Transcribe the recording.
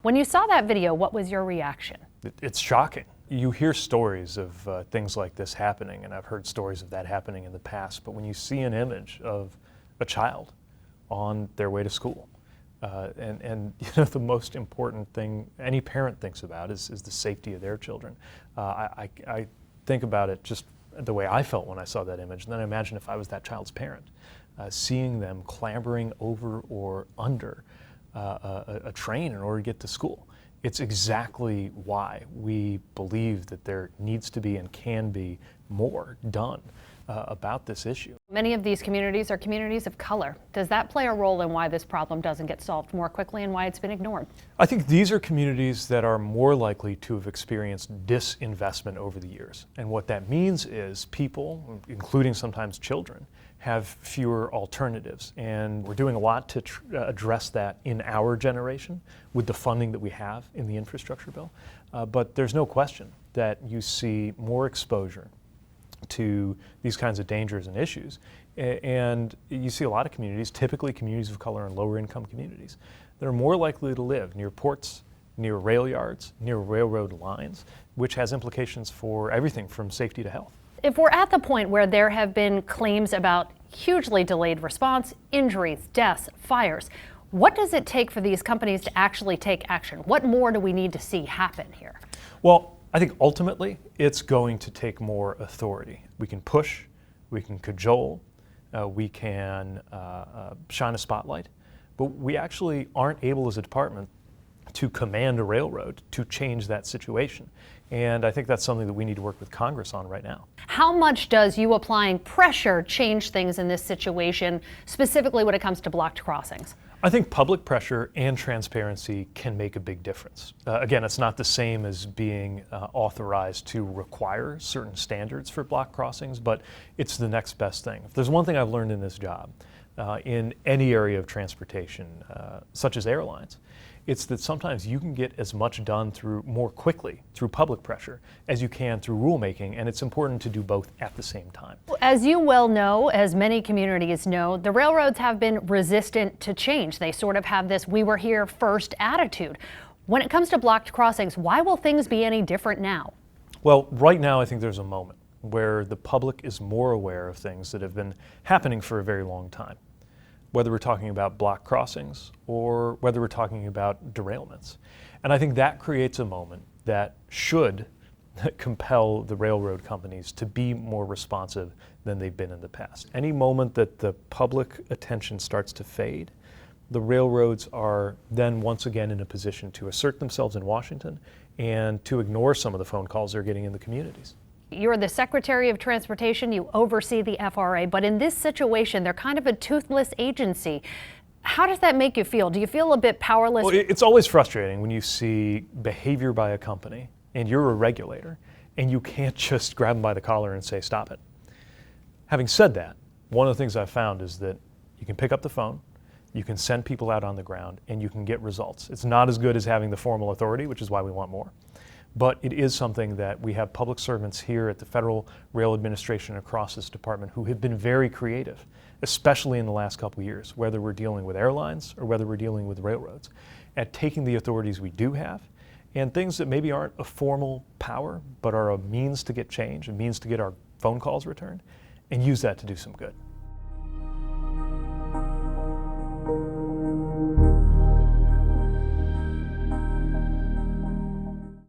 When you saw that video, what was your reaction? It's shocking. You hear stories of things like this happening, and I've heard stories of that happening in the past, but when you see an image of a child on their way to school, and you know, the most important thing any parent thinks about is the safety of their children. I think about it just the way I felt when I saw that image, and then I imagine if I was that child's parent, seeing them clambering over or under a train in order to get to school. It's exactly why we believe that there needs to be and can be more done about this issue. Many of these communities are communities of color. Does that play a role in why this problem doesn't get solved more quickly and why it's been ignored? I think these are communities that are more likely to have experienced disinvestment over the years. And what that means is people, including sometimes children, have fewer alternatives. And we're doing a lot to address that in our generation with the funding that we have in the infrastructure bill. But there's no question that you see more exposure to these kinds of dangers and issues. And you see a lot of communities, typically communities of color and lower income communities, that are more likely to live near ports, near rail yards, near railroad lines, which has implications for everything from safety to health. If we're at the point where there have been claims about hugely delayed response, injuries, deaths, fires, what does it take for these companies to actually take action? What more do we need to see happen here? Well, I think ultimately it's going to take more authority. We can push, we can cajole, we can shine a spotlight, but we actually aren't able as a department to command a railroad to change that situation. And I think that's something that we need to work with Congress on right now. How much does you applying pressure change things in this situation, specifically when it comes to blocked crossings? I think public pressure and transparency can make a big difference. Again, it's not the same as being authorized to require certain standards for block crossings, but it's the next best thing. If there's one thing I've learned in this job, in any area of transportation, such as airlines, it's that sometimes you can get as much done more quickly through public pressure as you can through rulemaking, and it's important to do both at the same time. As you well know, as many communities know, the railroads have been resistant to change. They sort of have this "we were here first" attitude. When it comes to blocked crossings, why will things be any different now? Well, right now I think there's a moment where the public is more aware of things that have been happening for a very long time, whether we're talking about block crossings or whether we're talking about derailments. And I think that creates a moment that should compel the railroad companies to be more responsive than they've been in the past. Any moment that the public attention starts to fade, the railroads are then once again in a position to assert themselves in Washington and to ignore some of the phone calls they're getting in the communities. You're the Secretary of Transportation, you oversee the FRA, but in this situation, they're kind of a toothless agency. How does that make you feel? Do you feel a bit powerless? Well, it's always frustrating when you see behavior by a company and you're a regulator and you can't just grab them by the collar and say, stop it. Having said that, one of the things I've found is that you can pick up the phone, you can send people out on the ground, and you can get results. It's not as good as having the formal authority, which is why we want more. But it is something that we have public servants here at the Federal Rail Administration across this department who have been very creative, especially in the last couple of years, whether we're dealing with airlines or whether we're dealing with railroads, at taking the authorities we do have and things that maybe aren't a formal power, but are a means to get change, a means to get our phone calls returned, and use that to do some good.